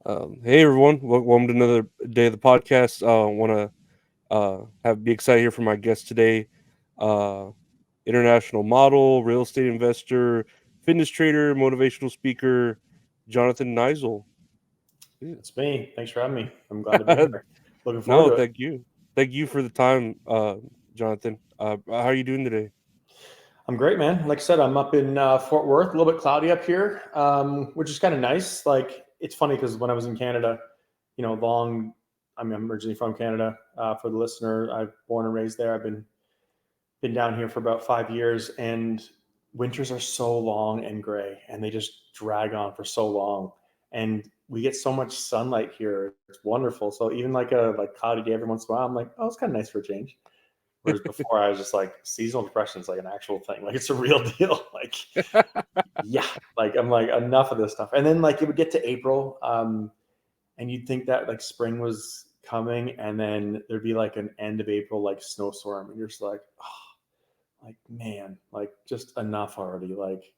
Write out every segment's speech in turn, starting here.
Hey everyone, welcome to another day of the podcast. Want to have be excited here for my guest today, uh, international model, real estate investor, fitness trader, motivational speaker, Jonathan Niziol. It's me. Thanks for having me. I'm glad to be here. Looking forward No, to it. thank you for the time, Jonathan. How are you doing today? I'm great, man. Like I said, I'm up in Fort Worth, a little bit cloudy up here, which is kind of nice. Like, it's funny because when I was in Canada, long, I'm originally from Canada. For the listener, I've born and raised there. I've been down here for about 5 years, and winters are so long and gray, and they just drag on for so long. And we get so much sunlight here; it's wonderful. So even like cloudy day every once in a while, I'm like, oh, it's kind of nice for a change. Whereas before, I was just like, seasonal depression is like an actual thing, like it's a real deal. Like, yeah, like I'm like enough of this stuff. And then like it would get to April, and you'd think that like spring was coming, and then there'd be like an end of April like snowstorm, and you're just like, like man, like just enough already. Like,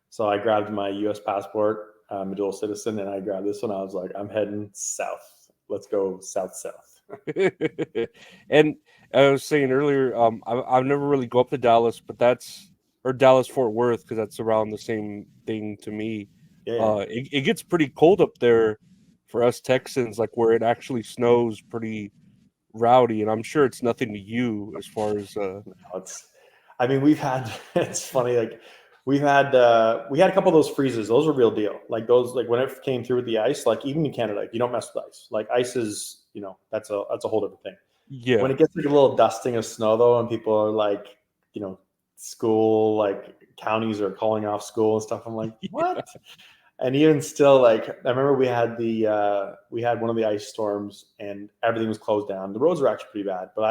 so I grabbed my U.S. passport. I'm a dual citizen, and I grabbed this one. I was like, I'm heading south. Let's go south south. And I was saying earlier, I've never really go up to Dallas, but that's or Dallas Fort Worth because that's around the same thing to me. Yeah, yeah. It gets pretty cold up there for us Texans, like where it actually snows pretty rowdy, and I'm sure it's nothing to you as far as No, it's. I mean, we've had. It's funny. Like we had a couple of those freezes. Those were real deal. Like those. Like when it came through with the ice. Like even in Canada, like, you don't mess with ice. Like ice is. That's a whole different thing. yeah. When it gets like a little dusting of snow though, and people are like, you know, school like counties are calling off school and stuff. I'm like, what? And even still, like I remember we had one of the ice storms and everything was closed down. The roads were actually pretty bad, but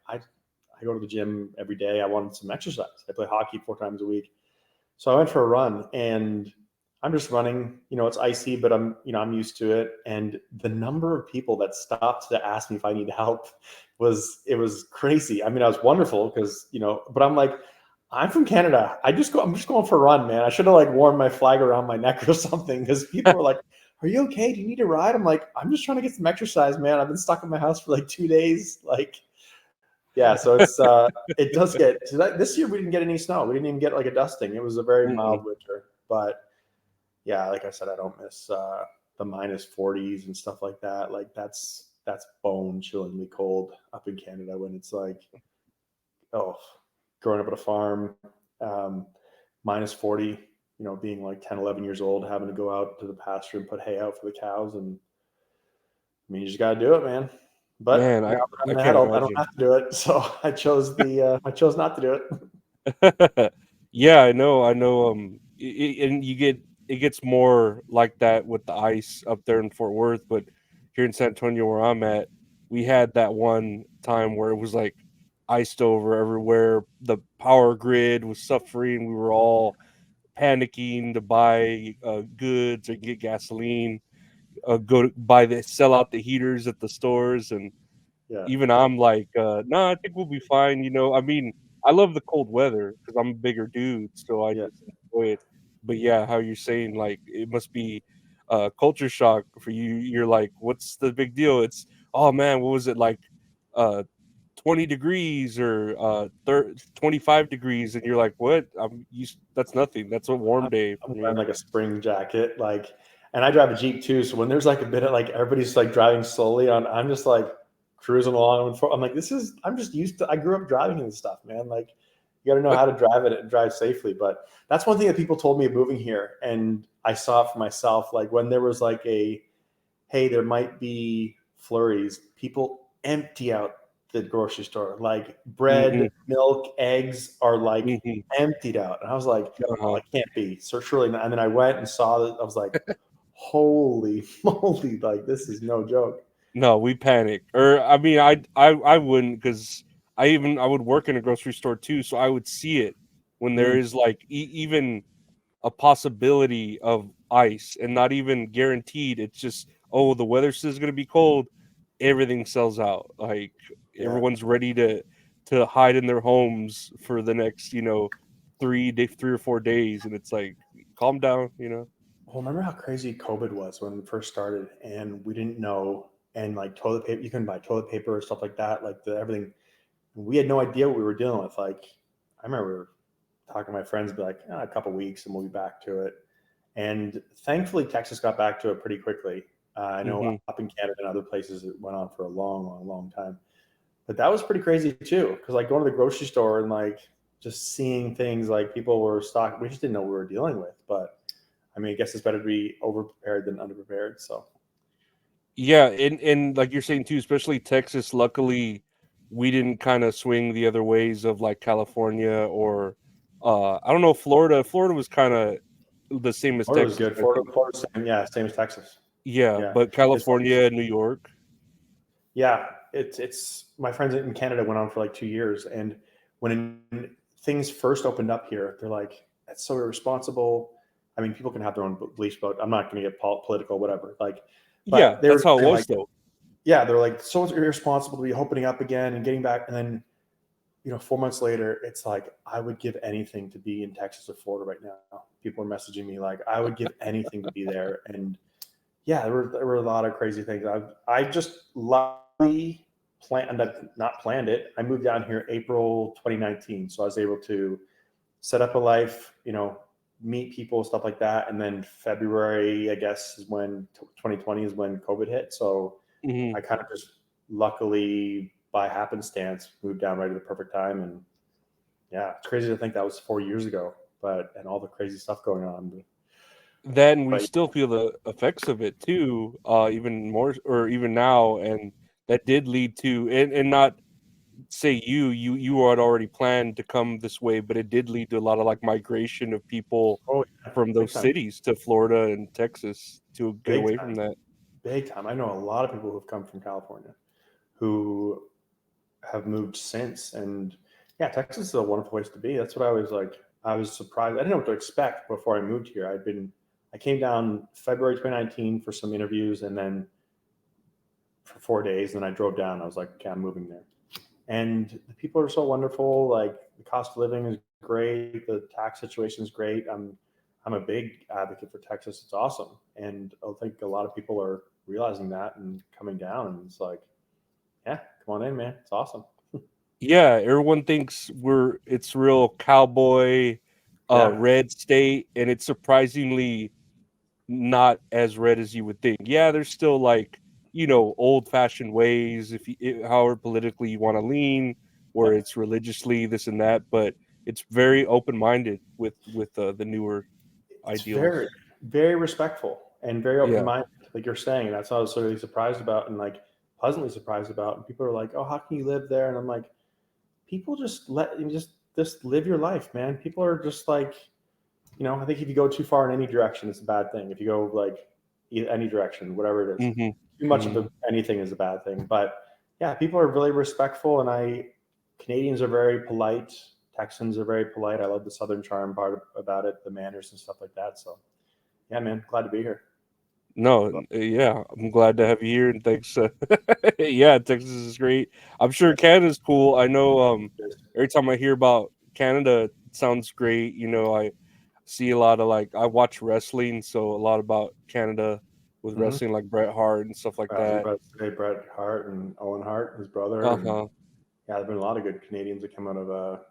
I go to the gym every day. I wanted some exercise. I play hockey 4 times a week, so I went for a run, and I'm just running. It's icy, but I'm used to it. And the number of people that stopped to ask me if I need help was crazy. I mean, I was wonderful because but I'm like, I'm from Canada. I'm just going for a run, man. I should have like worn my flag around my neck or something because people were like, "Are you okay? Do you need a ride?" I'm like, "I'm just trying to get some exercise, man. I've been stuck in my house for like 2 days." Like, yeah, so it does get so this year we didn't get any snow. We didn't even get like a dusting. It was a very Mm-mm. mild winter, but yeah, like I said, I don't miss the minus 40s and stuff like that. Like that's bone chillingly cold up in Canada when it's like, oh, growing up at a farm, um, minus 40, being like 10, 11 years old, having to go out to the pasture and put hay out for the cows. And I mean, you just got to do it, man. But Man, now that I'm I an can't adult, I don't imagine. have to do it. So I chose not to do it. Yeah, I know. And it gets more like that with the ice up there in Fort Worth, but here in San Antonio, where I'm at, we had that one time where it was like iced over everywhere. The power grid was suffering. We were all panicking to buy goods or get gasoline. Go to buy the sell out the heaters at the stores, and Yeah, even I'm like, "No, I think we'll be fine," I mean, I love the cold weather because 'cause I'm a bigger dude, so I yeah. just enjoy it. But yeah, how you're saying, like, it must be, culture shock for you. You're like, "What's the big deal?" It's, "Oh, man, what was it, like, uh, 20 degrees or, 25 degrees," and you're like, "What? I'm used that's nothing. That's a warm I'm, day for I'm me." wearing like a spring jacket, like, and I drive a Jeep too. So when there's like a bit of like everybody's like driving slowly on, I'm just like cruising along. I'm like, I'm just used to. I grew up driving and stuff, man. Like, you got to know how to drive it and drive safely. But that's one thing that people told me moving here, and I saw it for myself. Like when there was like hey, there might be flurries. People empty out the grocery store. Like bread, Mhm, milk, eggs are like mhm. emptied out. And I was like, oh, Uh-huh. it can't be. So surely not. And then I went and saw that. I was like, holy moly, like this is no joke. No, we panicked. Or I mean, I wouldn't because I would work in a grocery store too, so I would see it when there Mm, is like even a possibility of ice, and not even guaranteed. It's just, oh, the weather says going to be cold. Everything sells out. Like yeah. everyone's ready to hide in their homes for the next 3 or 4 days, and it's like, calm down. Well, remember how crazy COVID was when it first started, and we didn't know, and like toilet paper, you couldn't buy toilet paper or stuff like that. Like everything, we had no idea what we were dealing with. Like, I remember talking to my friends, be like, a couple weeks, and we'll be back to it. And thankfully, Texas got back to it pretty quickly. I know Hmm. up in Canada and other places, it went on for a long, long, long time. But that was pretty crazy too, because like going to the grocery store and like just seeing things like people were stocked. We just didn't know what we were dealing with. But I mean, I guess it's better to be over prepared than underprepared. So Yeah, and like you're saying too, especially Texas. Luckily, we didn't kind of swing the other ways of like California or I don't know, Florida. Florida was kind of the same as Florida was Texas, good. I think. Florida, same, yeah, same as Texas. Yeah, Yeah, but it's funny. California and New York. Yeah, it's my friends in Canada went on for like 2 years, and when things first opened up here, they're like, "That's so irresponsible." I mean, people can have their own beliefs, but I'm not going to get political, whatever. Like, Yeah, but they that's were how it saying was like, though. yeah, they're like, so irresponsible to be opening up again and getting back, and then 4 months later, it's like I would give anything to be in Texas or Florida right now. People are messaging me like I would give anything to be there, and yeah, there were a lot of crazy things. I just luckily planned not planned it. I moved down here April 2019, so I was able to set up a life, meet people, stuff like that. And then February, I guess, is when 2020 is when COVID hit. So Hmm. I kind of just luckily by happenstance moved down right at the perfect time. And yeah, it's crazy to think that was 4 years ago, but and all the crazy stuff going on. Then we But still feel the effects of it too, even more or even now, and that did lead to and not say you had already planned to come this way, but it did lead to a lot of like migration of people oh yeah, from big those time, cities to Florida and Texas to get big away time. from that. Big time. I know a lot of people who've come from California who have moved since. And yeah, Texas is a wonderful place to be. That's what I was like. I was surprised. I didn't know what to expect before I moved here. I came down February 2019 for some interviews and then for 4 days. And then I drove down. I was like, okay, I'm moving there. And the people are so wonderful. Like the cost of living is great. The tax situation is great. I'm a big advocate for Texas. It's awesome. And I think a lot of people are realizing that and coming down. And it's like, yeah, come on in, man. It's awesome. Yeah, everyone thinks it's real cowboy, Yeah, red state, and it's surprisingly not as red as you would think. Yeah, there's still like, old fashioned ways if however politically you want to lean, or yeah. it's religiously this and that, but it's very open minded with the newer It's very, ideals. very respectful and very open Yeah. minded, like you're saying. And that's what I was sort of surprised about and like pleasantly surprised about. And people are like, "Oh, how can you live there?" And I'm like, people just let you just live your life, man. People are just like, I think if you go too far in any direction, it's a bad thing. If you go like any direction, whatever it is, Hmm. too much of Hmm. anything is a bad thing. But yeah, people are really respectful, and Canadians are very polite. Texans are very polite. I love the Southern charm part about it, the manners and stuff like that. So yeah, man, glad to be here. No, yeah, I'm glad to have you here, and thanks. Yeah, Texas is great. I'm sure Canada's cool. I know. Every time I hear about Canada, it sounds great. I see a lot of like I watch wrestling, so a lot about Canada with Mm-hmm. wrestling, like Bret Hart and stuff like I was that. about to say Bret Hart and Owen Hart, his brother, Uh and huh. yeah, there've been a lot of good Canadians that came out of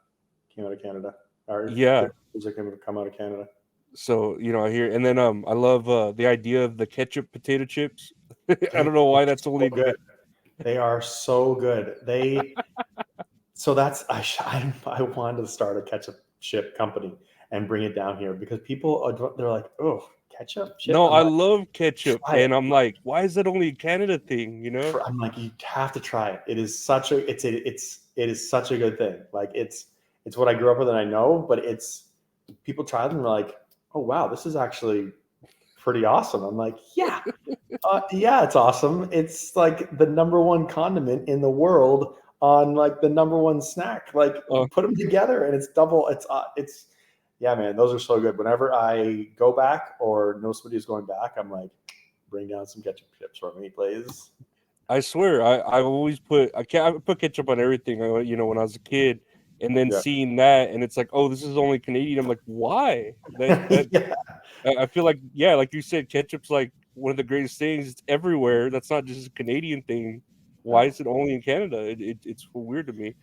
Canada, or Yeah. good that come out of Canada. So I hear, and then I love the idea of the ketchup potato chips. I They don't know are why that's so only. good. They are so good. So that's I wanted to start a ketchup chip company and bring it down here because people they're like, oh, ketchup chip. No, I'm I like, love ketchup, try it. and I'm like, why is that only a Canada thing? I'm like, you have to try it. It is such a it is such a good thing. Like it's what I grew up with and I know, but it's people try them and they're like, oh wow, this is actually pretty awesome. I'm like, yeah, it's awesome. It's like the number one condiment in the world on like the number one snack. Like Uh, put them together and it's double. It's yeah, man. Those are so good. Whenever I go back or know somebody's going back, I'm like, bring down some ketchup chips for me, please. I swear, I always I put ketchup on everything. When I was a kid, and then Yeah. seeing that, and it's like, oh, this is only Canadian. I'm like, why? That Yeah. I feel like, yeah, like you said, ketchup's like one of the greatest things. It's everywhere. That's not just a Canadian thing. Why No. is it only in Canada? It's weird to me.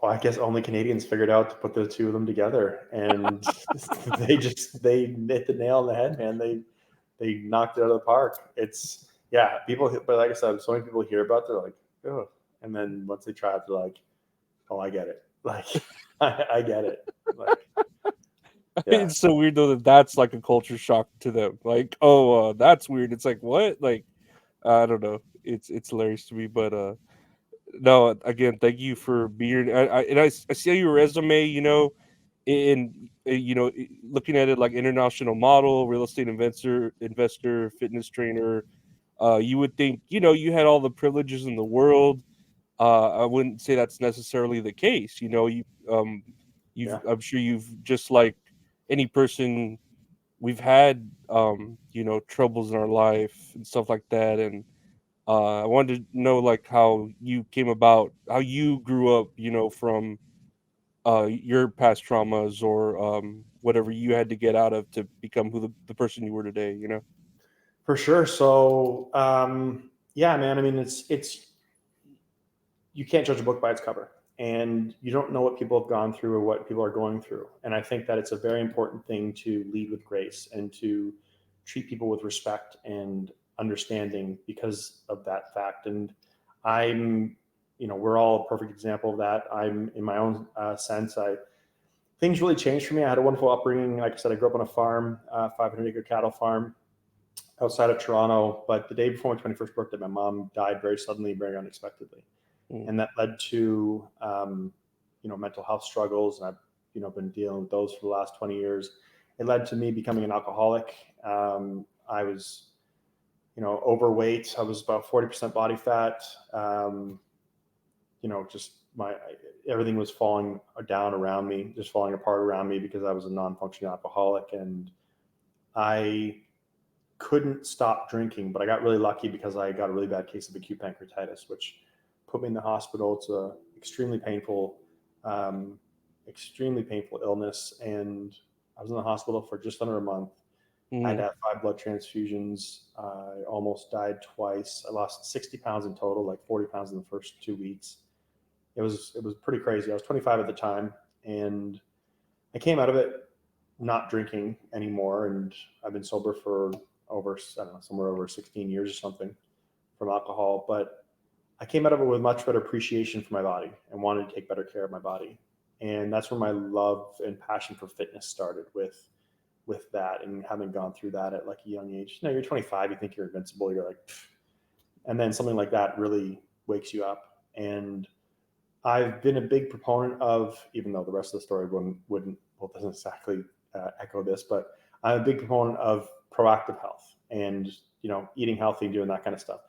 Well, I guess only Canadians figured out to put the two of them together, and they hit the nail on the head, man. They knocked it out of the park. It's yeah, people. But like I said, so many people hear about it, they're like, oh, and then once they try it, they're like, oh, I get it. Like, I get it. Like, yeah, It's so weird though that that's like a culture shock to them. Like, oh, that's weird. It's like what? Like, I don't know. It's hilarious to me, but no. Again, thank you for being. I see your resume. You know, in looking at it like international model, real estate investor, fitness trainer. You would think you had all the privileges in the world. I wouldn't say that's necessarily the case. yeah, I'm sure you've just like any person, we've had troubles in our life and stuff like that, and I wanted to know like how you came about, how you grew up, from your past traumas or whatever you had to get out of to become the person you were today. for sure. So, yeah, man. I mean, it's you can't judge a book by its cover, and you don't know what people have gone through or what people are going through. And I think that it's a very important thing to lead with grace and to treat people with respect and understanding because of that fact. And I'm, we're all a perfect example of that. I'm in my own sense. Things really changed for me. I had a wonderful upbringing. Like I said, I grew up on a farm, 500-acre cattle farm outside of Toronto. But the day before my 21st birthday, my mom died very suddenly, very unexpectedly, Mm, and that led to mental health struggles, and I've been dealing with those for the last 20 years. It led to me becoming an alcoholic. I was overweight. I was about 40% body fat. Just my everything was falling down around me, just falling apart around me because I was a non-functioning alcoholic, and I couldn't stop drinking. But I got really lucky because I got a really bad case of acute pancreatitis, which put me in the hospital. It's a um, extremely painful illness, and I was in the hospital for just under a month. I had to mm, have 5 blood transfusions. I almost died twice. I lost 60 pounds in total, like 40 pounds in the first 2 weeks. It was pretty crazy. I was 25 at the time, and I came out of it not drinking anymore, and I've been sober for over, I don't know, somewhere over 16 years or something from alcohol. But I came out of it with much better appreciation for my body and wanted to take better care of my body. And that's where my love and passion for fitness started with that, and having gone through that at like a young age. You're 25, you think you're invincible, you're like, pfft. And then something like that really wakes you up. And I've been a big proponent of, even though the rest of the story wouldn't well, doesn't exactly echo this, but I'm a big proponent of proactive health and eating healthy, doing that kind of stuff.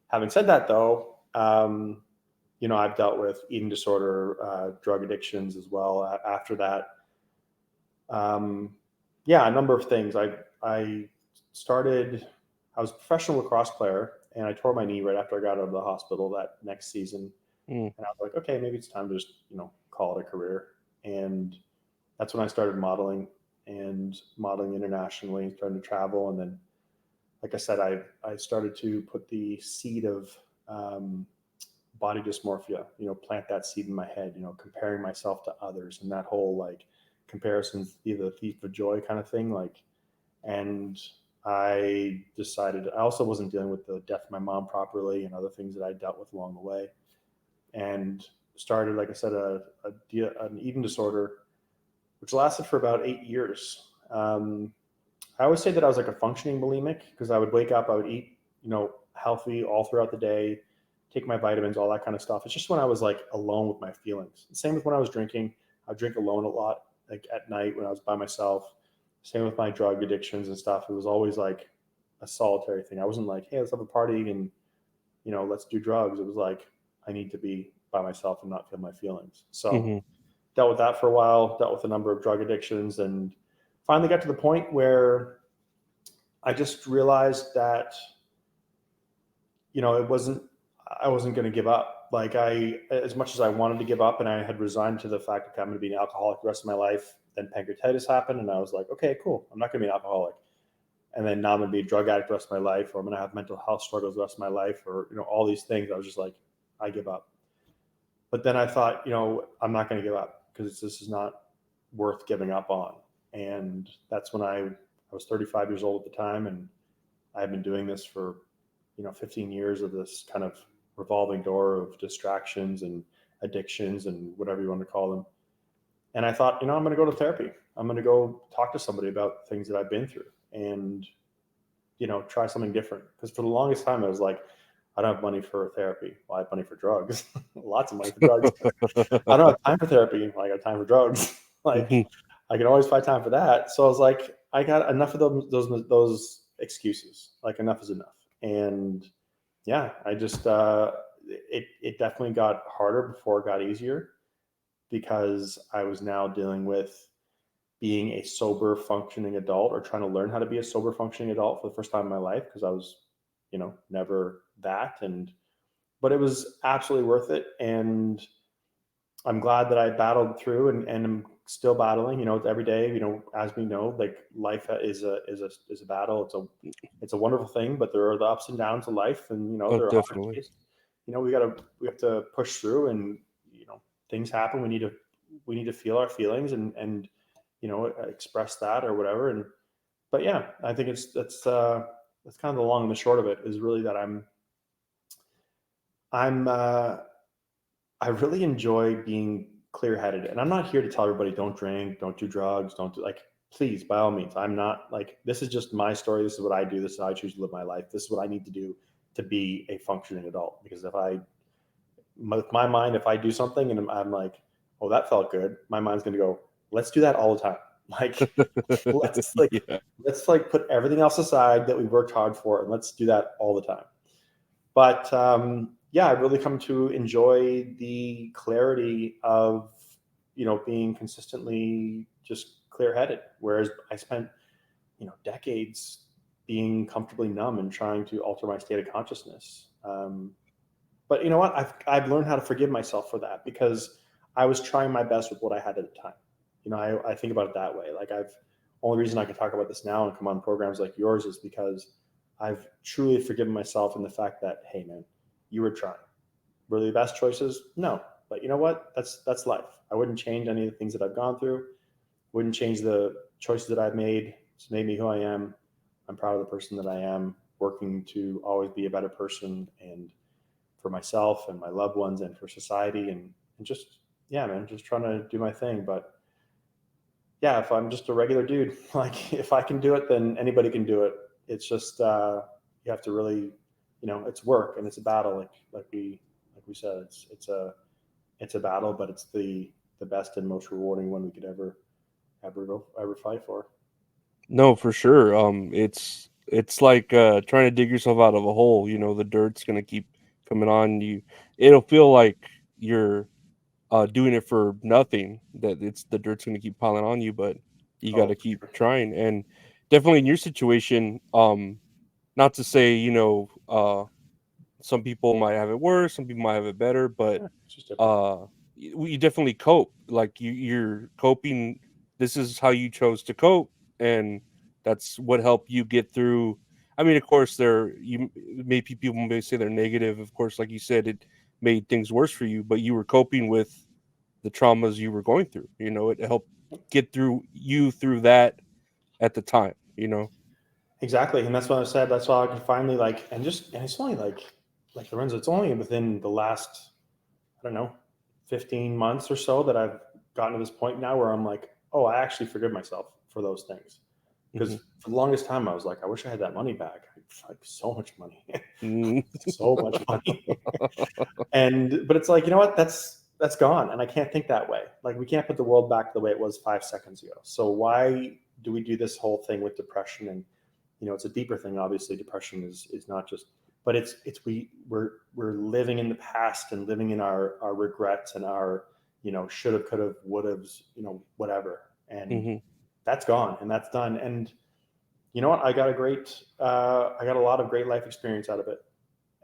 Having said that, though, I've dealt with eating disorder, drug addictions as well. After that, um, yeah, a number of things. I started. I was a professional lacrosse player, and I tore my knee right after I got out of the hospital that next season. mm, And I was like, okay, maybe it's time to just call it a career. And that's when I started modeling internationally, starting to travel, and then, like I said, I started to put the seed of um, body dysmorphia, plant that seed in my head, comparing myself to others, and that whole like comparisons be the thief of joy kind of thing. Like, and I decided I also wasn't dealing with the death of my mom properly and other things that I dealt with along the way, and started, like I said, an eating disorder, which lasted for about 8 years. I always say that I was like a functioning bulimic because I would wake up, I would eat, healthy all throughout the day, take my vitamins, all that kind of stuff. It's just when I was like alone with my feelings. Same with when I was drinking. I would drink alone a lot, like at night when I was by myself. Same with my drug addictions and stuff. It was always like a solitary thing. I wasn't like, hey, let's have a party and let's do drugs. It was like I need to be by myself and not feel my feelings. So mm-hmm, dealt with that for a while. Dealt with a number of drug addictions, and finally got to the point where I just realized that it wasn't I wasn't going to give up. Like as much as I wanted to give up, and I had resigned to the fact that I'm going to be an alcoholic the rest of my life, then pancreatitis happened, and I was like, okay, cool, I'm not going to be an alcoholic. And then now I'm going to be a drug addict the rest of my life, or I'm going to have mental health struggles the rest of my life, or all these things. I was just like, I give up. But then I thought, I'm not going to give up because this is not worth giving up on. And that's when I was 35 years old at the time, and I had been doing this for 15 years of this kind of revolving door of distractions and addictions and whatever you want to call them. And I thought, I'm going to go to therapy. I'm going to go talk to somebody about things that I've been through and, try something different. Because for the longest time, I was like, I don't have money for therapy. Well, I have money for drugs, lots of money for drugs. I don't have time for therapy. Well, I got time for drugs. Like, Mhm. I can always find time for that. So I was like, I got enough of those excuses. Like, enough is enough. And yeah, I just it definitely got harder before it got easier because I was now dealing with being a sober functioning adult, or trying to learn how to be a sober functioning adult for the first time in my life, because I was never that. And but it was absolutely worth it, and I'm glad that I battled through, and I'm still battling. Every day. As we know, like, life is a battle. It's a wonderful thing, but there are the ups and downs of life, and Oh, there are hard definitely. days. We have to push through, and things happen. We need to feel our feelings, and express that or whatever. And but yeah, I think that's kind of the long and the short of it, is really that I'm I really enjoy being clear headed. And I'm not here to tell everybody don't drink, don't do drugs, don't do, like, please, by all means. I'm not, like, this is just my story. This is what I do. This is how I choose to live my life. This is what I need to do to be a functioning adult. Because with my mind, if I do something and I'm like, oh, that felt good, my mind's going to go, let's do that all the time. Like, let's like, Yeah. let's like put everything else aside that we worked hard for, and let's do that all the time. But yeah, I really come to enjoy the clarity of being consistently just clear headed. Whereas I spent decades being comfortably numb and trying to alter my state of consciousness. But you know what? I've learned how to forgive myself for that, because I was trying my best with what I had at the time. I think about it that way. Like, only reason I can talk about this now and come on programs like yours is because I've truly forgiven myself in the fact that, hey man, you were trying. Were they the best choices? No. But you know what? That's life. I wouldn't change any of the things that I've gone through. Wouldn't change the choices that I've made. It's made me who I am. I'm proud of the person that I am, working to always be a better person, and for myself and my loved ones and for society, and just, yeah, man, just trying to do my thing. But yeah, if I'm just a regular dude, like, if I can do it, then anybody can do it. It's just you have to really, it's work, and it's a battle. Like we said, it's a battle, but it's the best and most rewarding one we could ever fight for. No, for sure. It's like trying to dig yourself out of a hole. The dirt's gonna keep coming on you. It'll feel like you're doing it for nothing. That it's the dirt's gonna keep piling on you, but you got Oh, to for keep sure. trying. And definitely in your situation, not to say some people might have it worse, some people might have it better, but Yeah, it's just different. uh you definitely cope. Like you're coping. This is how you chose to cope, and that's what helped you get through. I mean, of course, there you maybe people may say they're negative. Of course, like you said, it made things worse for you, but you were coping with the traumas you were going through. It helped get through that at the time. Exactly, and that's what I said. That's why I could finally, like, and it's only like Lorenzo. It's only within the last, I don't know, 15 months or so that I've gotten to this point now where I'm like, oh, I actually forgive myself for those things. Hmm. Because for the longest time, I was like, I wish I had that money back. Like, so much money, Mm. so much money. And but it's like, you know what? That's gone, and I can't think that way. Like, we can't put the world back the way it was 5 seconds ago. So why do we do this whole thing with depression? And it's a deeper thing. Obviously, depression is not just, but it's we're living in the past and living in our regrets and our should have, could have, would have, whatever. And Hmm. that's gone, and that's done. And you know what? I got a lot of great life experience out of it.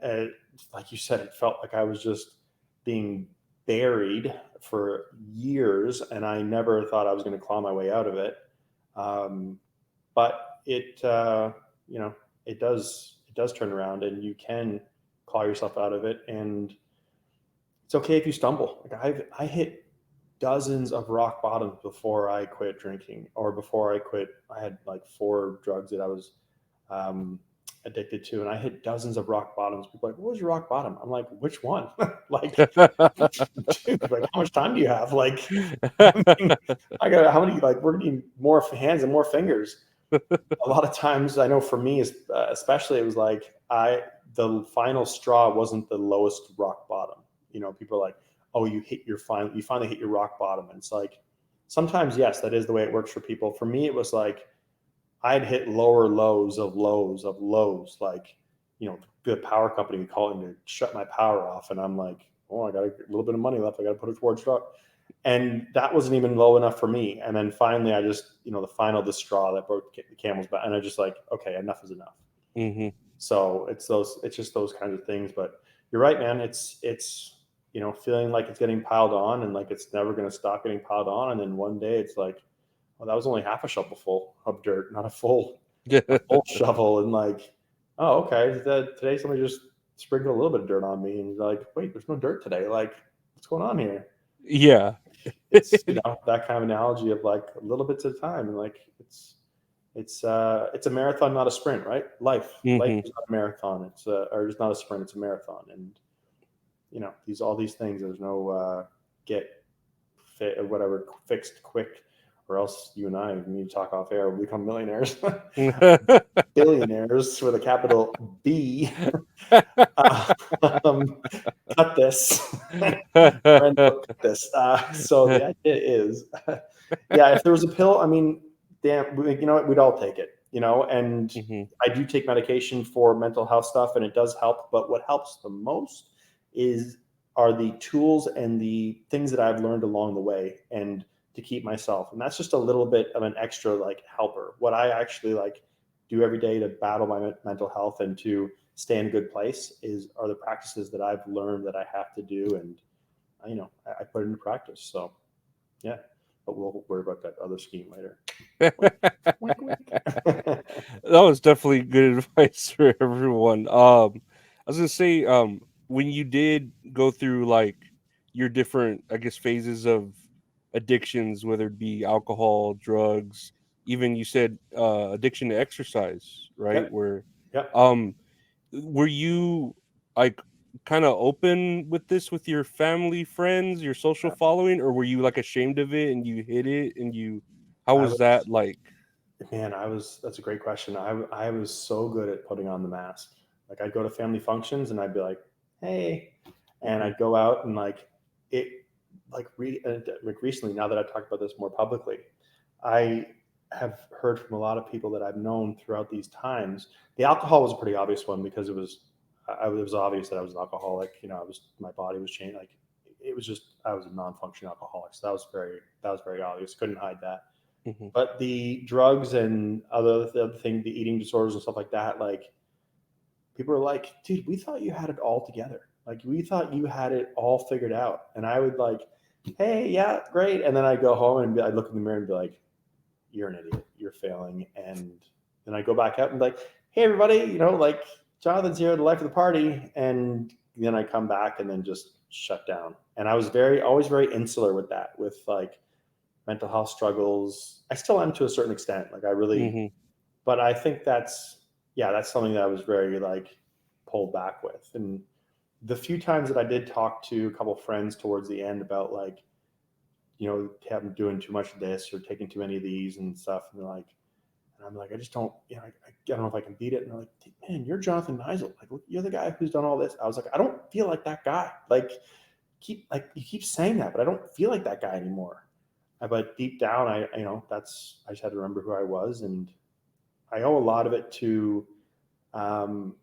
uh, like you said, it felt like I was just being buried for years, and I never thought I was going to claw my way out of it. Um, but you know, it does turn around, and you can claw yourself out of it, and it's okay if you stumble. Like I hit dozens of rock bottoms before I quit drinking, or before I quit. I had like 4 drugs that I was um, addicted to, and I hit dozens of rock bottoms. People are like, "What was your rock bottom?" I'm like, "Which one?" Like, dude, like how much time do you have? Like, I mean, I got how many? Like, we're gonna need more hands and more fingers. A lot of times, I know for me, especially, it was like the final straw wasn't the lowest rock bottom. People are like, "Oh, you finally hit your rock bottom," and it's like sometimes, yes, that is the way it works for people. For me, it was like I'd hit lower lows of lows of lows. Like, the power company would call me to shut my power off, and I'm like, "Oh, I got a little bit of money left. I got to put it towards truck." And that wasn't even low enough for me. And then finally, I just, the straw that broke the camel's back, and I just like, okay, enough is enough. Hmm. So it's just those kinds of things. But you're right, man. It's feeling like it's getting piled on, and like it's never going to stop getting piled on. And then one day it's like, well, that was only half a shovel full of dirt, not a full shovel. And like, oh, okay, today somebody just sprinkled a little bit of dirt on me, and you're like, wait, there's no dirt today. Like, what's going on here? Yeah. It's that kind of analogy of like little bits at a time, and like it's a marathon, not a sprint, right? Life Hmm. is not a marathon. Or it's not a sprint, it's a marathon. And all these things, there's no get fit or whatever fixed quick, or else you and I need to talk off air, we'll become millionaires. Billionaires with a capital B. uh, um, cut this. Brendo, cut this. So the idea is, yeah, if there was a pill, I mean, damn, you know what, we'd all take it, and Hmm. I do take medication for mental health stuff, and it does help. But what helps the most is are the tools and the things that I've learned along the way, and to keep myself. And that's just a little bit of an extra like helper. What I actually like do every day to battle my mental health and to stay in a good place are the practices that I've learned that I have to do, and I put it into practice. So yeah, but we'll worry about that other scheme later. Wink, wink, wink. That was definitely good advice for everyone. I was gonna say, when you did go through like your different, I guess, phases of addictions, whether it be alcohol, drugs, even you said addiction to exercise, right? Yep, Where, yep. um, were you like kind of open with this with your family, friends, your social following, or were you like ashamed of it and you hid it and you? How I was that was like? Man, that's a great question. I was so good at putting on the mask. Like, I'd go to family functions, and I'd be like, "Hey," and Hmm. I'd go out, and like it like recently, now that I've talked about this more publicly, I have heard from a lot of people that I've known throughout these times. The alcohol was a pretty obvious one, because it was obvious that I was an alcoholic. My body was changed. Like, it was just, I was a non-functioning alcoholic. So that was very obvious. Couldn't hide that. Hmm. But the drugs and the other thing, the eating disorders and stuff like that, like, people are like, "Dude, we thought you had it all together. Like, we thought you had it all figured out." And I would like, "Hey, yeah, great." And then I'd go home, and I'd look in the mirror and be like, "You're an idiot. You're failing." And then I go back out and be like, "Hey, everybody, like, Jonathan's here, the life of the party." And then I come back and then just shut down. And I was always very insular with that, with like mental health struggles. I still am to a certain extent. Like, I really, Hmm. but I think that's something that I was very like pulled back with. And the few times that I did talk to a couple of friends towards the end about like, having doing too much of this or taking too many of these and stuff, and they're like, and I'm like, I just don't, I don't know if I can beat it. And they're like, "Man, you're Jonathan Niziol. Like, you're the guy who's done all this." I was like, I don't feel like that guy. Like, you keep saying that, but I don't feel like that guy anymore. But deep down, I just had to remember who I was, and I owe a lot of it to, um,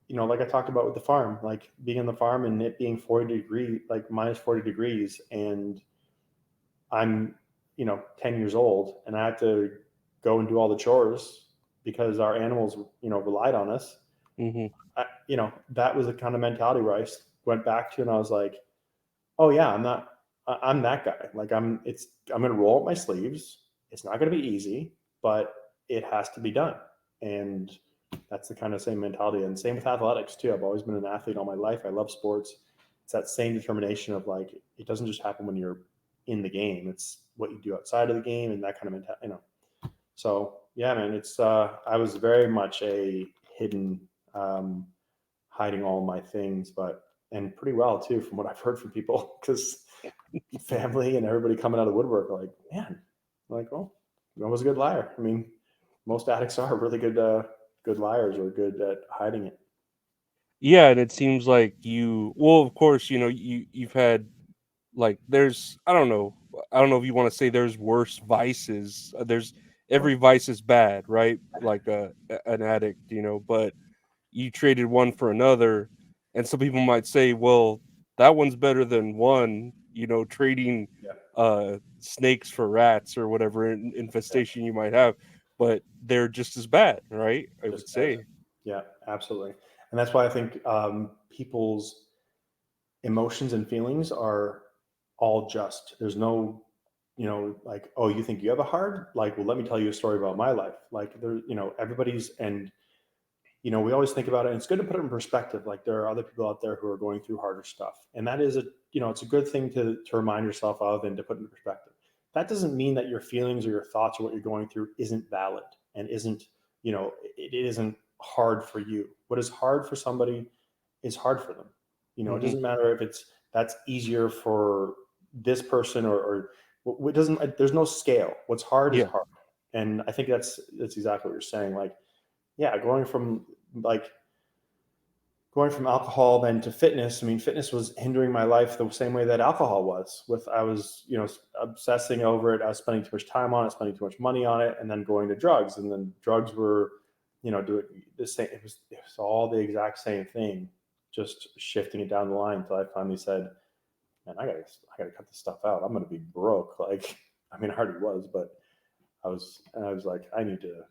like I talked about with the farm, like being on the farm and it being 40 degree, like minus 40 degrees, and I'm, 10 years old, and I had to go and do all the chores because our animals, relied on us. Hmm. That was the kind of mentality where I went back to, and I was like, oh yeah, I'm that guy. Like I'm gonna roll up my sleeves. It's not gonna be easy, but it has to be done. And that's the kind of same mentality. And same with athletics too. I've always been an athlete all my life. I love sports. It's that same determination of like it doesn't just happen when you're in the game. It's what you do outside of the game and that kind of mentality. So yeah, man, it's I was very much a hidden, um, hiding all my things, but and pretty well too, from what I've heard from people, because family and everybody coming out of the woodwork are like, man, I'm like, well, I was a good liar. I mean, most addicts are really good liars or good at hiding it. Yeah, and it seems like well, of course, you've had like there's I don't know if you want to say there's worse vices. There's every vice is bad, right? Like an addict, but you traded one for another, and some people might say, well, that one's better than one, trading Yeah, snakes for rats or whatever yeah, infestation you might have, but they're just as bad, right? I would just as say. yeah, absolutely. And that's why I think people's emotions and feelings are all just. There's no, like, oh, you think you have a hard? Like, well, let me tell you a story about my life. Like, there, everybody's, and we always think about it, and it's good to put it in perspective. Like, there are other people out there who are going through harder stuff, and that is it's a good thing to remind yourself of and to put in perspective. That doesn't mean that your feelings or your thoughts or what you're going through isn't valid and isn't, it isn't hard for you. What is hard for somebody is hard for them. It Hmm. doesn't matter if that's easier for this person or it doesn't. There's no scale. What's hard is Yeah. hard, and I think that's exactly what you're saying. Like, yeah, like going from alcohol then to fitness. I mean, fitness was hindering my life the same way that alcohol was. With I was, obsessing over it. I was spending too much time on it, spending too much money on it, and then going to drugs. And then drugs were, doing the same. It was all the exact same thing, just shifting it down the line until I finally said, "Man, I gotta cut this stuff out. I'm gonna be broke." Like, I mean, I already was, but I was like, I need to.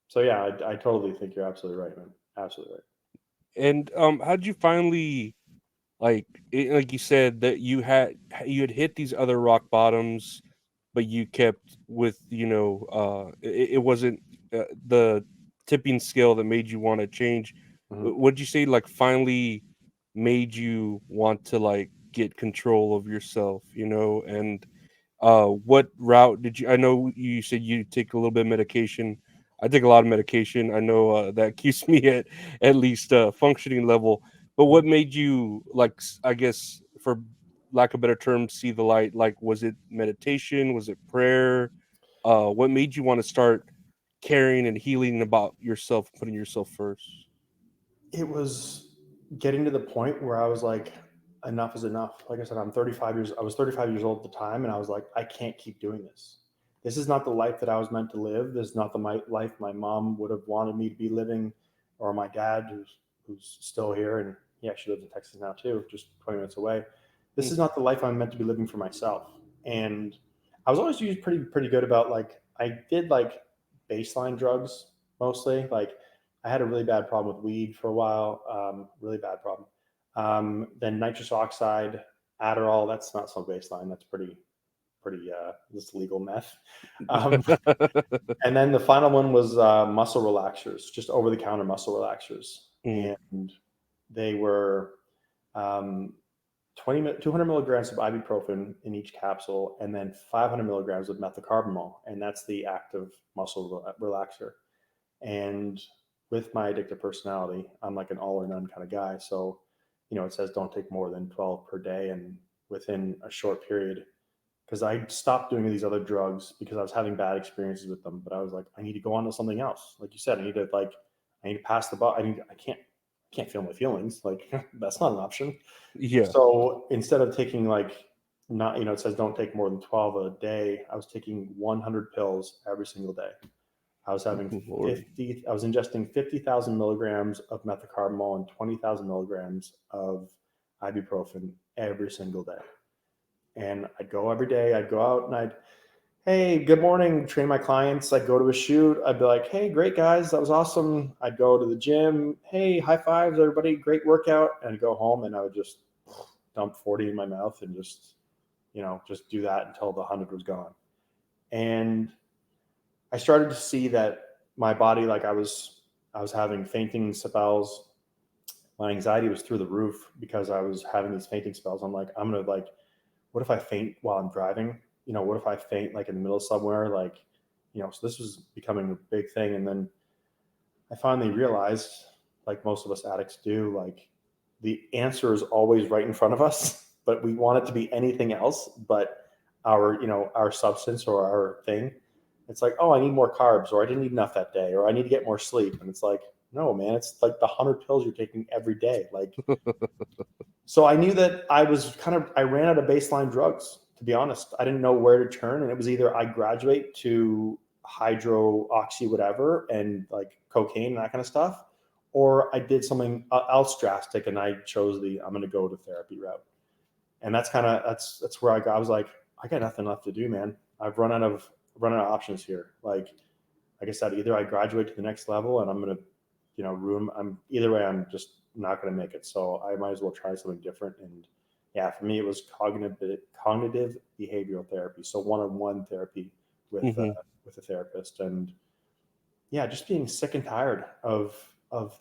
So yeah, I totally think you're absolutely right, man. Absolutely right. And how'd you finally like you said that you had hit these other rock bottoms, but you kept with it wasn't the tipping scale that made you want to change. Mhm. What'd you say like finally made you want to like get control of yourself, and what route did you? I know you said you take a little bit of medication. I take a lot of medication. I know that keeps me at least functioning level. But Mhm. what made you like? I guess for lack of a better term, see the light. Like, was it meditation? Was it prayer? What made you want to start caring and healing about yourself, putting yourself first? It was getting to the point where I was like, enough is enough. Like I said, I was 35 years old at the time, and I was like, I can't keep doing this. This is not the life that I was meant to live. This is not the life my mom would have wanted me to be living, or my dad, who's still here, and he actually lives in Texas now too, just 20 minutes away. This Mm. is not the life I'm meant to be living for myself. And I was always usually pretty good about, like, I did like baseline drugs mostly. Like, I had a really bad problem with weed for a while, really bad problem. Then nitrous oxide, Adderall. That's not so baseline. That's pretty. This legal meth. Um, and then the final one was muscle relaxers, just over the counter muscle relaxers, Mm. and they were um, 200 milligrams of ibuprofen in each capsule, and then 500 milligrams of methocarbamol, and that's the active muscle relaxer. And with my addictive personality, I'm like an all or none kind of guy. So, it says don't take more than 12 per day. And within a short period, because I stopped doing these other drugs because I was having bad experiences with them. But I was like, I need to go on to something else. Like you said, I need to pass the buck. I can't feel my feelings. Like, that's not an option. Yeah. So instead of taking, like, not, it says don't take more than 12 a day, I was taking 100 pills every single day. I was having Oh, Lord. 50, I was ingesting 50,000 milligrams of methocarbamol and 20,000 milligrams of ibuprofen every single day. And I'd go every day. I'd go out and hey, good morning, train my clients. I'd go to a shoot. I'd be like, hey, great guys, that was awesome. I'd go to the gym. Hey, high fives, everybody, great workout. And I'd go home and I would just dump 40 in my mouth and just, just do that until the 100 was gone. And I started to see that my body, like I was having fainting spells. My anxiety was through the roof because I was having these fainting spells. I'm like, I'm gonna like, what if I faint while I'm driving? What if I faint like in the middle of somewhere? Like, so this was becoming a big thing. And then I finally realized, like most of us addicts do, like the answer is always right in front of us, but we want it to be anything else but our substance or our thing. It's like, oh, I need more carbs, or I didn't eat enough that day, or I need to get more sleep. And it's like, no, man, it's like the 100 pills you're taking every day. Like, so I knew that I ran out of baseline drugs, to be honest. I didn't know where to turn. And it was either I graduate to hydroxy, whatever, and like cocaine and that kind of stuff, or I did something else drastic and I chose I'm going to go to therapy route. And that's where I was like, I got nothing left to do, man. I've run out of options here. Like I said, either I graduate to the next level and I'm going to, I'm either way, I'm just not going to make it. So I might as well try something different. And yeah, for me, it was cognitive behavioral therapy. So one-on-one therapy Hmm. with a therapist. And yeah, just being sick and tired of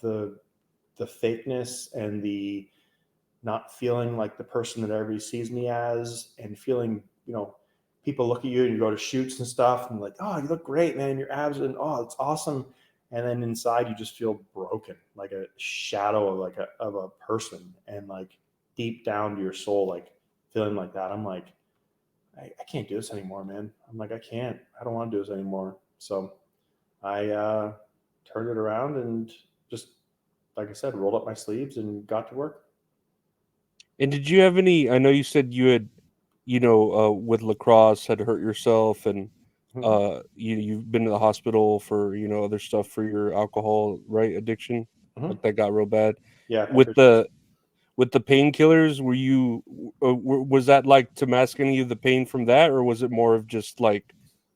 the fakeness and the not feeling like the person that everybody sees me as, and feeling, people look at you and you go to shoots and stuff and like, oh, you look great, man, your abs, and oh, it's awesome. And then inside you just feel broken, like a shadow of a person, and like deep down to your soul, like feeling like that. I'm like, I can't do this anymore, man. I'm like, I don't want to do this anymore. So I turned it around and just, like I said, rolled up my sleeves and got to work. And did you have any? I know you said you had, with lacrosse had hurt yourself, and Mhm. you've been to the hospital for other stuff for your alcohol right addiction, Mhm. like that got real bad. Yeah, I've had With issues. the painkillers, was that like to mask any of the pain from that, or was it more of just like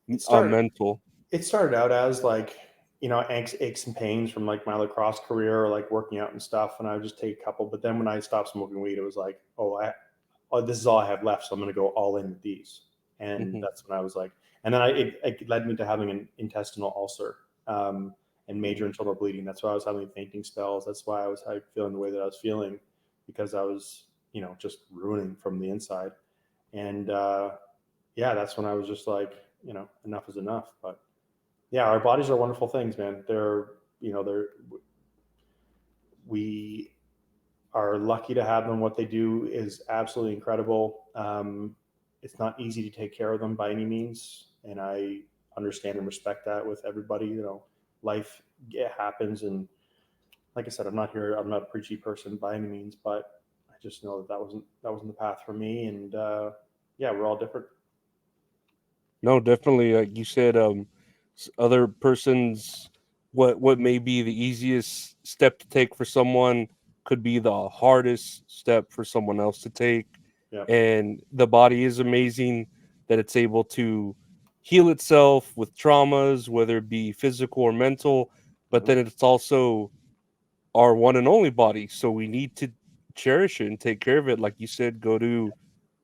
It started. mental? It started out as like, aches and pains from like my lacrosse career or like working out and stuff, and I would just take a couple. But then when I stopped smoking weed, it was like, oh, this is all I have left, so I'm going to go all in with these. And Hmm. that's when I was like, and then it led me to having an intestinal ulcer, and major internal bleeding. That's why I was having fainting spells. That's why I was feeling the way that I was feeling, because I was, just ruining from the inside. And yeah, that's when I was just like, enough is enough. But yeah, our bodies are wonderful things, man. They're we are lucky to have them. What they do is absolutely incredible. It's not easy to take care of them by any means, and I understand and respect that with everybody. Life, it happens, and like I said, I'm not a preachy person by any means, but I just know that that wasn't the path for me, and yeah, we're all different. No, definitely. Like you said, other persons, what may be the easiest step to take for someone could be the hardest step for someone else to take. Yeah. And the body is amazing that it's able to heal itself with traumas, whether it be physical or mental. But Mhm. then it's also our one and only body, so we need to cherish it and take care of it. Like you said, go to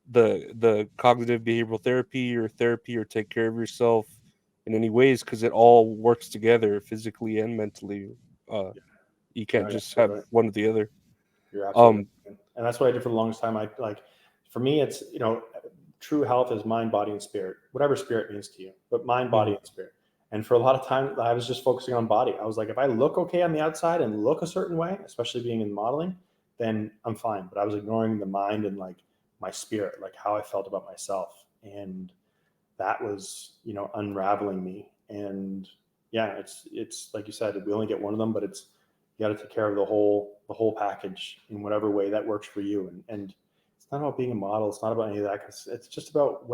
the cognitive behavioral therapy or take care of yourself in any ways, because it all works together physically and mentally. uh Yeah, you you're can't just have absolutely right. one or the other. You're absolutely um right. And that's what I did for the longest time. I like, for me, it's, true health is mind, body, and spirit, whatever spirit means to you, but mind, body, mhm. and spirit. And for a lot of time, I was just focusing on body. I was like, if I look okay on the outside and look a certain way, especially being in modeling, then I'm fine. But I was ignoring the mind and like my spirit, like how I felt about myself. And that was, unraveling me. And yeah, it's like you said, we only get one of them, but it's, you got to take care of the whole package in whatever way that works for you. And it's not about being a model. It's not about any of that. Cause it's just about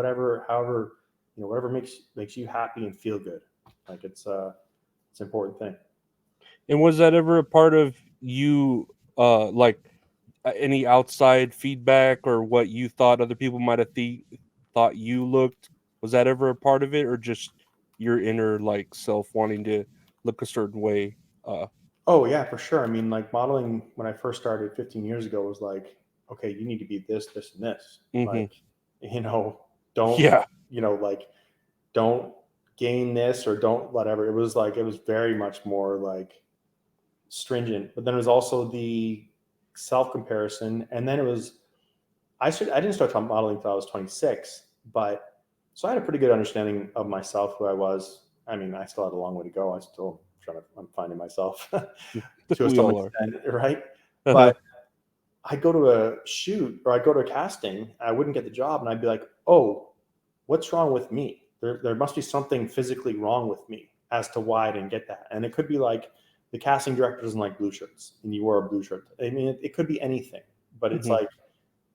however, whatever makes you happy and feel good. Like it's an important thing. And was that ever a part of you, like any outside feedback or what you thought other people might have thought you looked? Was that ever a part of it, or just your inner like self wanting to look a certain way? uh Oh yeah, for sure. I mean, like modeling when I first started 15 years ago was like, okay, you need to be this, this, and this. Mhm. Like, you know, don't, Yeah. like, don't gain this or don't whatever. It was like, it was very much more like stringent. But then it was also the self comparison. And then it was, I didn't start modeling until I was 26, but so I had a pretty good understanding of myself, who I was. I mean, I still had a long way to go. I still I'm finding myself to We some all are. extent, right? Uh-huh. But I'd go to a shoot or I'd go to a casting, I wouldn't get the job, and I'd be like, oh, what's wrong with me? There must be something physically wrong with me as to why I didn't get that. And it could be like the casting director doesn't like blue shirts and you wore a blue shirt. I mean, it could be anything, but it's Mhm. like,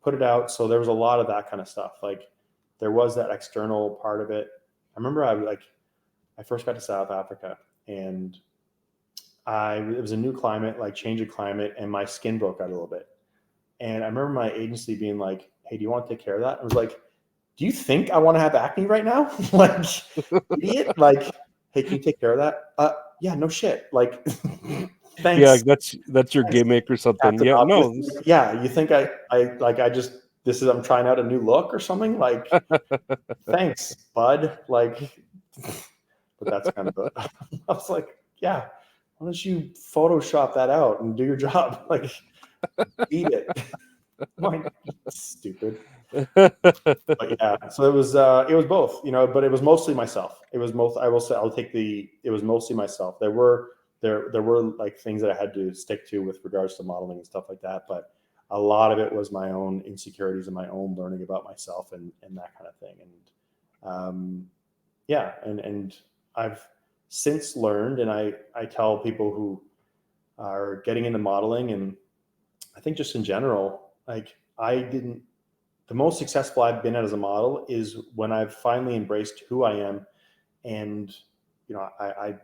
put it out. So there was a lot of that kind of stuff. Like there was that external part of it. I remember I first got to South Africa, and it was a new climate, like change of climate, and my skin broke out a little bit. And I remember my agency being like, "Hey, do you want to take care of that?" I was like, "Do you think I want to have acne right now?" Like, idiot. Like, hey, can you take care of that? Yeah, no shit. Like, Yeah, thanks, that's your thanks, gimmick or something. Captain Yeah, Obvious. no, Like, yeah, you think I just this is I'm trying out a new look or something? Like, thanks, bud. Like, but that's kind of a. I was like, yeah, why don't you Photoshop that out and do your job? Like, beat it. Like, stupid. But yeah, so it was both, but it was mostly myself. It was most I will say I'll take the it was mostly myself. There were like things that I had to stick to with regards to modeling and stuff like that, but a lot of it was my own insecurities and my own learning about myself and that kind of thing. And yeah, and I've since learned, and I tell people who are getting into modeling, and I think just in general, like I didn't the most successful I've been at as a model is when I've finally embraced who I am. And, I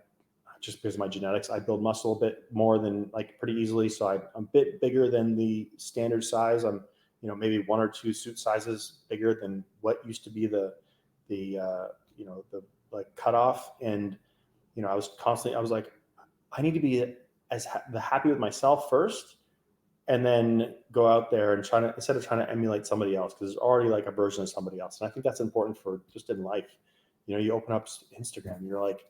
just because of my genetics, I build muscle a bit more than like pretty easily. So I'm a bit bigger than the standard size. I'm, maybe one or two suit sizes bigger than what used to be the like cutoff. And, I was like, I need to be the happy with myself first, and then go out there and instead of trying to emulate somebody else, because there's already like a version of somebody else. And I think that's important for just in life. You open up Instagram, you're like,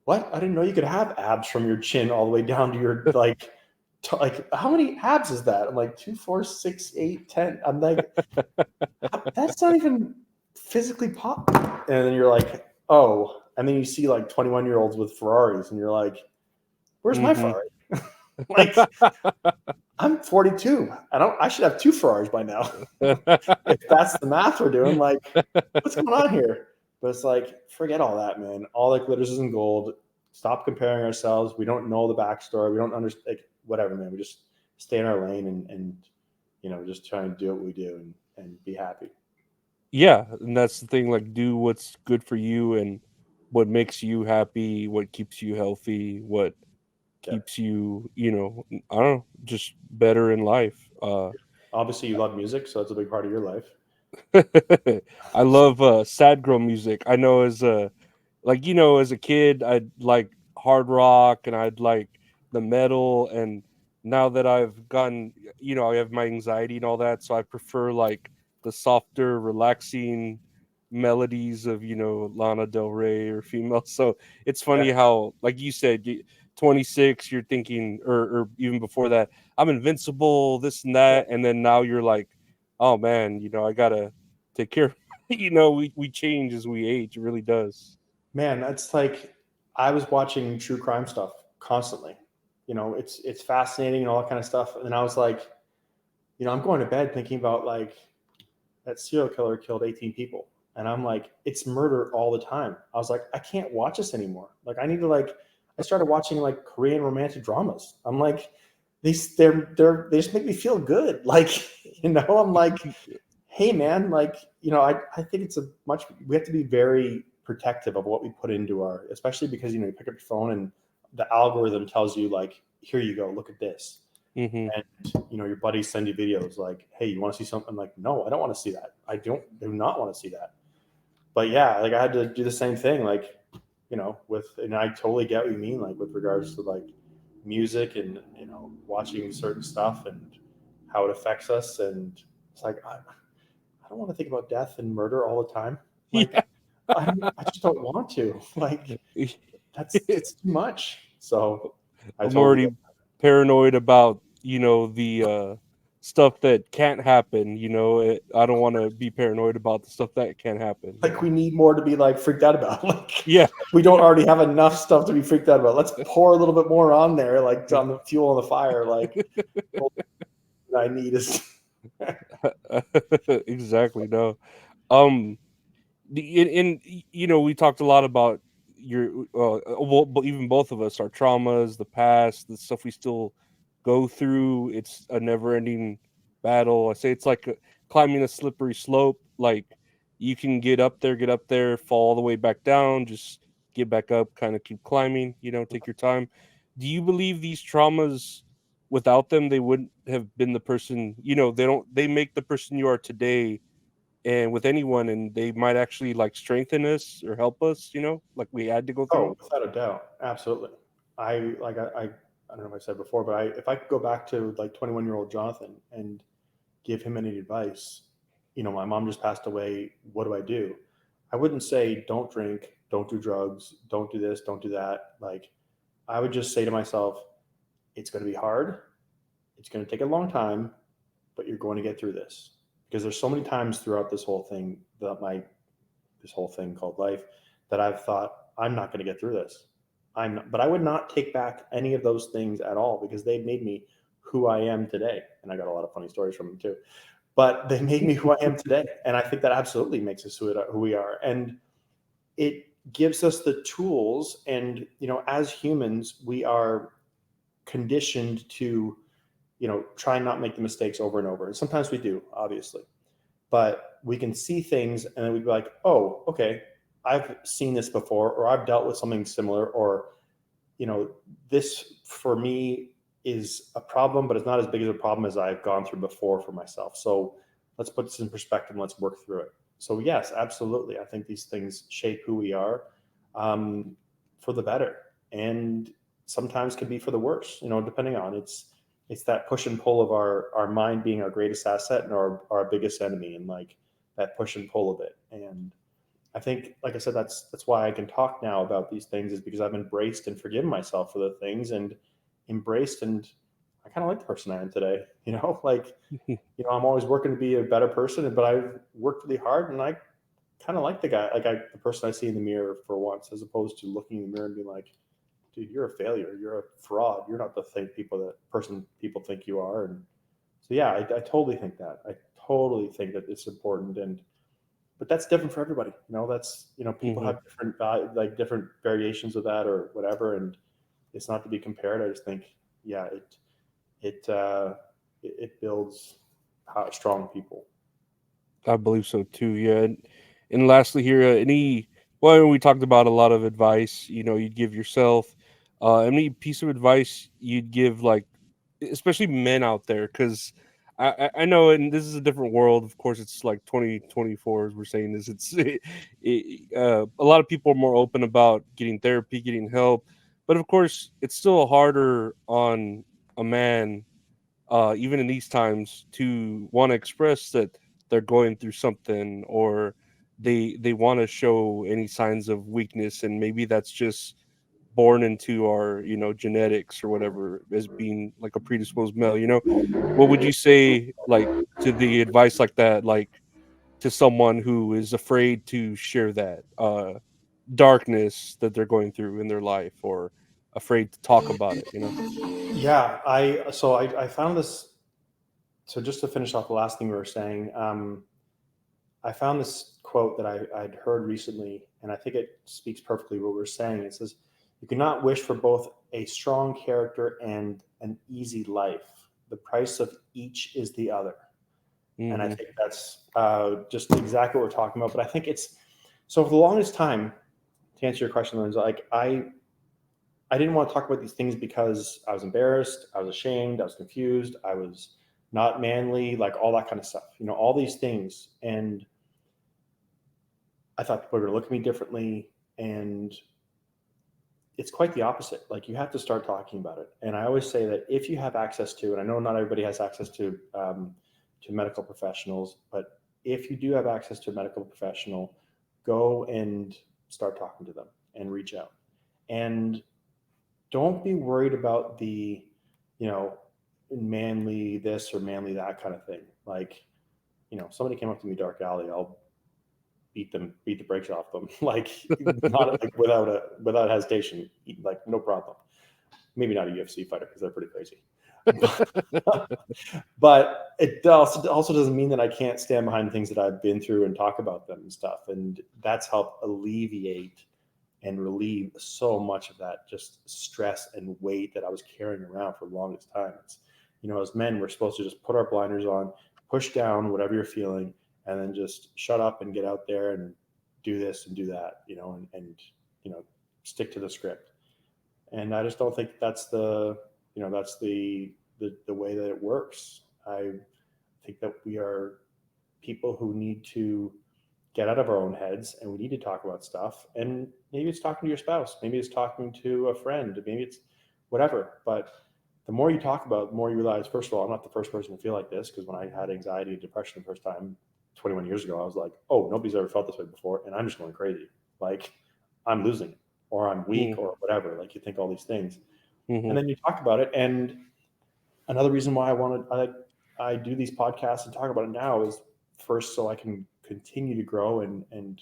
what? I didn't know you could have abs from your chin all the way down to your like how many abs is that? I'm like 2, 4, 6, 8, 10. I'm like, that's not even physically pop. And then you're like, oh, and then you see like 21-year-olds with Ferraris, and you're like, where's my Mhm. Ferrari? Like, I'm 42. I should have two Ferraris by now. If that's the math we're doing, like, what's going on here? But it's like, forget all that, man. All that glitters isn't gold. Stop comparing ourselves. We don't know the backstory. We don't understand, like, whatever, man. We just stay in our lane and just try and do what we do and be happy. Yeah, and that's the thing, like, do what's good for you and what makes you happy, what keeps you healthy, what Yeah. keeps you, I don't know, just better in life. Obviously, you love music, so that's a big part of your life. I love sad girl music. I know as a like as a kid I'd like hard rock and I'd like the metal, and now that I've gotten I have my anxiety and all that, so I prefer like the softer, relaxing melodies of Lana Del Rey or female. So it's Yeah, funny how, like you said, 26, you're thinking, or even before that, I'm invincible, this and yeah. that, and then now you're like, oh man, I gotta take care of we change as we age. It really does. Man, that's like I was watching true crime stuff constantly. It's fascinating and all that kind of stuff. And I was like, I'm going to bed thinking about like that serial killer killed 18 people. And I'm like, it's murder all the time. I was like, I can't watch this anymore. Like, I need to like. I started watching like Korean romantic dramas. I'm like, they just make me feel good. Like, I'm like, hey man, like, I think we have to be very protective of what we put into especially because you pick up your phone and the algorithm tells you like, here you go, look at this. Hmm. And your buddies send you videos like, hey, you want to see something? I'm like, no, I don't want to see that. I do not want to see that. But yeah, like I had to do the same thing, like, and I totally get what you mean, like with regards to like music and watching certain stuff and how it affects us. And it's like, I don't want to think about death and murder all the time. Like, Yeah. I just don't want to. Like, it's too much. So I I'm totally get. already paranoid about, the stuff that can't happen. I don't want to be paranoid about the stuff that can happen. Like, we need more to be like freaked out about. Like, Yeah. we don't already have enough stuff to be freaked out about. Let's pour a little bit more on there, like on the fuel on the fire. Like, all I need is. Exactly. No. Um. We talked a lot about your well, but even both of us, our traumas, the past, the stuff we still go through. It's a never-ending battle. I say it's like climbing a slippery slope. Like you can get up there, fall all the way back down, just get back up, kind of keep climbing. Take your time. Do you believe these traumas, without them, they wouldn't have been the person? They make the person you are today, and with anyone, and they might actually like strengthen us or help us, like we had to go Oh, through. without a doubt, absolutely. I don't know if I said before, but if I could go back to like 21-year-old Jonathan and give him any advice, my mom just passed away. What do I do? I wouldn't say don't drink, don't do drugs, don't do this, don't do that. Like, I would just say to myself, it's going to be hard. It's going to take a long time, but you're going to get through this. Because there's so many times throughout this whole thing called life that I've thought I'm not going to get through this. But I would not take back any of those things at all because they made me who I am today. And I got a lot of funny stories from them too. But they made me who I am today, and I think that absolutely makes us who we are. And it gives us the tools. And as humans, we are conditioned to try and not make the mistakes over and over. And sometimes we do, obviously, but we can see things and then we'd be like, oh, okay, I've seen this before, or I've dealt with something similar, or you know, this for me is a problem, but it's not as big as a problem as I've gone through before for myself. So let's put this in perspective and let's work through it. So yes, absolutely, I think these things shape who we are, um, for the better, and sometimes can be for the worse. Depending on it's that push and pull of our mind being our greatest asset and our biggest enemy, and like that push and pull of it. And I think, like I said, that's why I can talk now about these things, is because I've embraced and forgiven myself for the things, and embraced, and I kind of like the person I am today. Like, I'm always working to be a better person, but I've worked really hard, and I kind of like the guy, like the person I see in the mirror for once, as opposed to looking in the mirror and being like, dude, you're a failure, you're a fraud, you're not the thing people think you are. And so yeah, I totally think that. I totally think that it's important. And but that's different for everybody. That's people Hmm. have different value, like different variations of that or whatever, and it's not to be compared. I just think, yeah, it uh, it builds strong people. I believe so too. Yeah, and lastly here, well, we talked about a lot of advice. You'd give yourself. Any piece of advice you'd give, like, especially men out there, because I know, and this is a different world. Of course, it's like 2024, as we're saying this. A lot of people are more open about getting therapy, getting help, but of course, it's still harder on a man, even in these times, to want to express that they're going through something, or they want to show any signs of weakness, and maybe that's just born into our genetics or whatever, as being like a predisposed male. What would you say, like, to the advice like that, like to someone who is afraid to share that darkness that they're going through in their life, or afraid to talk about it? Yeah, I found this. So just to finish off the last thing we were saying, I found this quote that I'd heard recently, and I think it speaks perfectly what we're saying. It says, "You cannot wish for both a strong character and an easy life. The price of each is the other." And I Hmm. think that's just exactly what we're talking about. But I think it's so for the longest time, to answer your question, Lorenzo, like I didn't want to talk about these things because I was embarrassed, I was ashamed, I was confused, I was not manly, like all that kind of stuff. All these things, and I thought people were going to look at me differently. And it's quite the opposite. Like you have to start talking about it. And I always say that if you have access to, and I know not everybody has access to medical professionals, but if you do have access to a medical professional, go and start talking to them and reach out. And don't be worried about the, you know, manly this or manly that kind of thing. Like, somebody came up to me dark alley, I'll beat the brakes off them, like not like without hesitation, like no problem. Maybe not a UFC fighter because they're pretty crazy, but it also doesn't mean that I can't stand behind things that I've been through and talk about them and stuff, and that's helped alleviate and relieve so much of that just stress and weight that I was carrying around for the longest time. It's, as men, we're supposed to just put our blinders on, push down whatever you're feeling, and then just shut up and get out there and do this and do that, and stick to the script. And I just don't think that's the way that it works. I think that we are people who need to get out of our own heads and we need to talk about stuff. And maybe it's talking to your spouse, maybe it's talking to a friend, maybe it's whatever. But the more you talk about it, the more you realize, first of all, I'm not the first person to feel like this, because when I had anxiety and depression the first time 21 years ago, I was like, oh, nobody's ever felt this way before. And I'm just going crazy. Like I'm losing it, or I'm weak, or whatever. Like you think all these things. And Mm-hmm. then you talk about it. And another reason why I do these podcasts and talk about it now is first so I can continue to grow and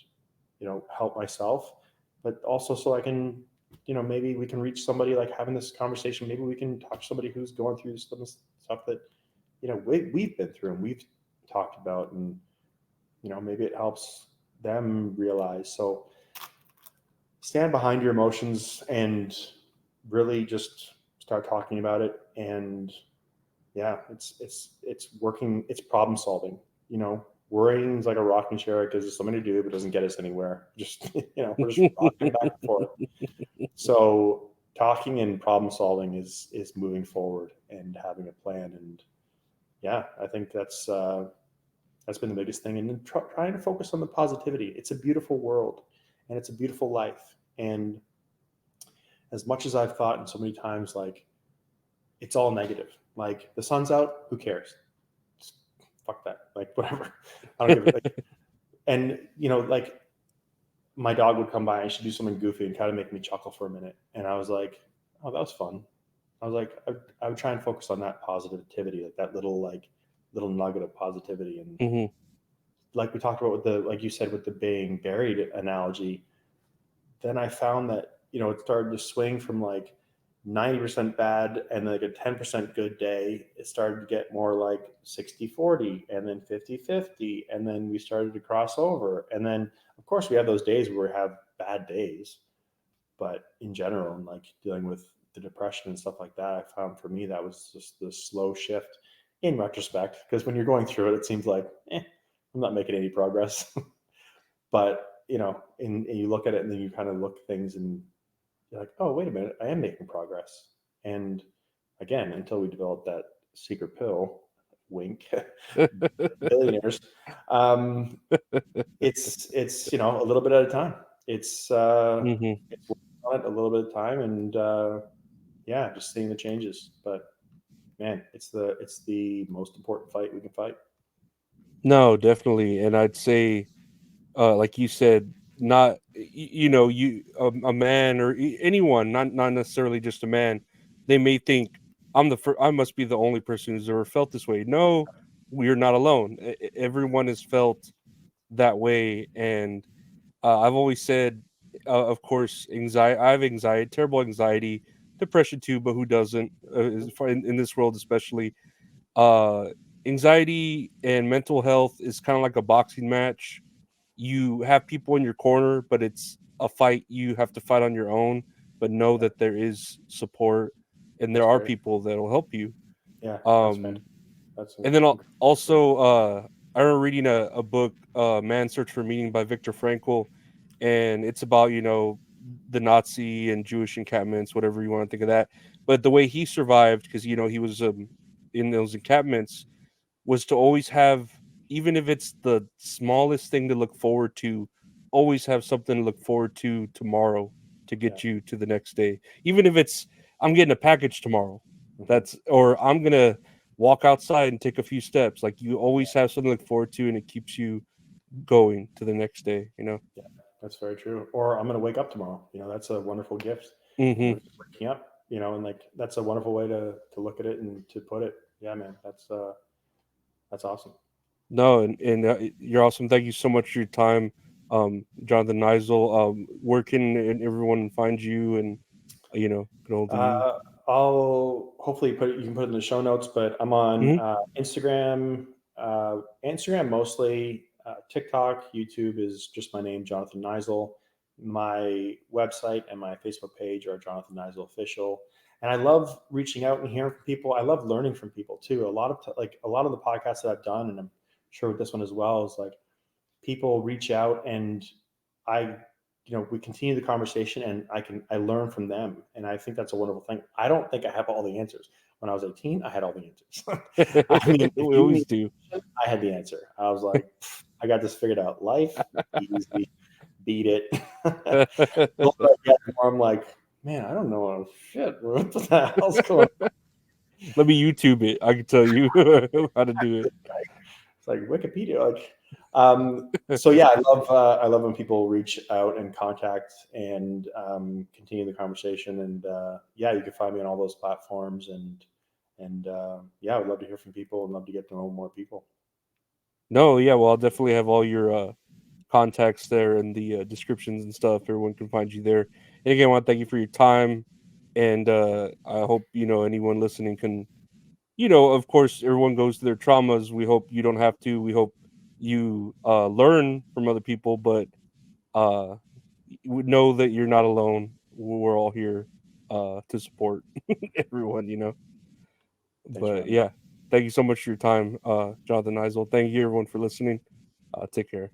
help myself, but also so I can, maybe we can reach somebody, like having this conversation. Maybe we can talk to somebody who's going through some stuff that we've been through and we've talked about, and maybe it helps them realize. So stand behind your emotions and really just start talking about it. And yeah, it's working, it's problem solving. Worrying is like a rocking chair. It gives us something to do but doesn't get us anywhere. Just we're just rocking back and forth. So talking and problem solving is moving forward and having a plan. And yeah, I think that's been the biggest thing. And then trying to focus on the positivity. It's a beautiful world and it's a beautiful life. And as much as I've thought, and so many times, like it's all negative. Like the sun's out, who cares? Just fuck that. Like whatever. I don't give it. Like, and like my dog would come by and she'd do something goofy and kind of make me chuckle for a minute. And I was like, oh, that was fun. I was like, I would try and focus on that positivity, like that little nugget of positivity. And Mm-hmm. like we talked about with the, like you said, with the being buried analogy, then I found that, it started to swing from like 90% bad and like a 10% good day. It started to get more like 60-40 and then 50-50. And then we started to cross over. And then, of course, we have those days where we have bad days. But in general, and like dealing with the depression and stuff like that, I found for me that was just the slow shift in retrospect. Because when you're going through it, it seems like, I'm not making any progress. But and you look at it and then you kind of look at things and you're like, oh, wait a minute, I am making progress. And again, until we develop that secret pill, wink, billionaires, um, it's a little bit at a time. Mm-hmm. It's working on it a little bit at a time, and yeah, just seeing the changes. But man, it's the most important fight we can fight. No, definitely. And I'd say, like you said, not you a man or anyone, not necessarily just a man, they may think I must be the only person who's ever felt this way. No, we're not alone. Everyone has felt that way. And I've always said, of course, anxiety. I have anxiety, terrible anxiety, depression too, but who doesn't? In this world, especially, uh, anxiety and mental health is kind of like a boxing match. You have people in your corner, but it's a fight you have to fight on your own. But know Yeah, that there is support, and there that's are great. people that will help you. Yeah, that's Um, fantastic. That's and then incredible. also, I remember reading a book, "Man's Search for Meaning" by Viktor Frankl, and it's about the Nazi and Jewish encampments, whatever you want to think of that. But the way he survived, because he was in those encampments, was to always have, even if it's the smallest thing to look forward to, always have something to look forward to tomorrow to Yeah. get you to the next day. Even if it's I'm getting a package tomorrow, Mhm. that's or I'm gonna walk outside and take a few steps. Like you always have something to look forward to, and it keeps you going to the next day. You know. Yeah, that's very true. Or I'm going to wake up tomorrow. That's a wonderful gift. Hmm. Just waking up. And like that's a wonderful way to look at it and to put it. Yeah, man, that's awesome. No, and you're awesome. Thank you so much for your time, Jonathan Niziol. Where can everyone find you and get hold of you? Uh, I'll hopefully you can put it in the show notes, but I'm on Hmm. Instagram mostly. TikTok, YouTube is just my name, Jonathan Niziol. My website and my Facebook page are Jonathan Niziol Official. And I love reaching out and hearing from people. I love learning from people too. A lot of the podcasts that I've done, and I'm sure with this one as well, is like people reach out and I, we continue the conversation and I learn from them. And I think that's a wonderful thing. I don't think I have all the answers. When I was 18, I had all the answers. I mean, if We you need, always do. I had the answer. I was like, I got this figured out. Life, easy, beat it. The older I get, the more I'm like, man, I don't know shit. What the hell's going on? Let me YouTube it. I can tell you how to do it. It's like Wikipedia. So yeah, I love when people reach out and contact and continue the conversation. And yeah, you can find me on all those platforms. And yeah, I would love to hear from people and love to get to know more people. No, yeah, well, I'll definitely have all your contacts there and the descriptions and stuff. Everyone can find you there. And again, I want to thank you for your time. And I hope anyone listening can, of course, everyone goes through their traumas. We hope you don't have to. We hope you learn from other people, but uh, would know that you're not alone. We're all here to support everyone. Thanks for But having me. yeah, thank you so much for your time, Jonathan Niziol. Thank you everyone for listening. Take care.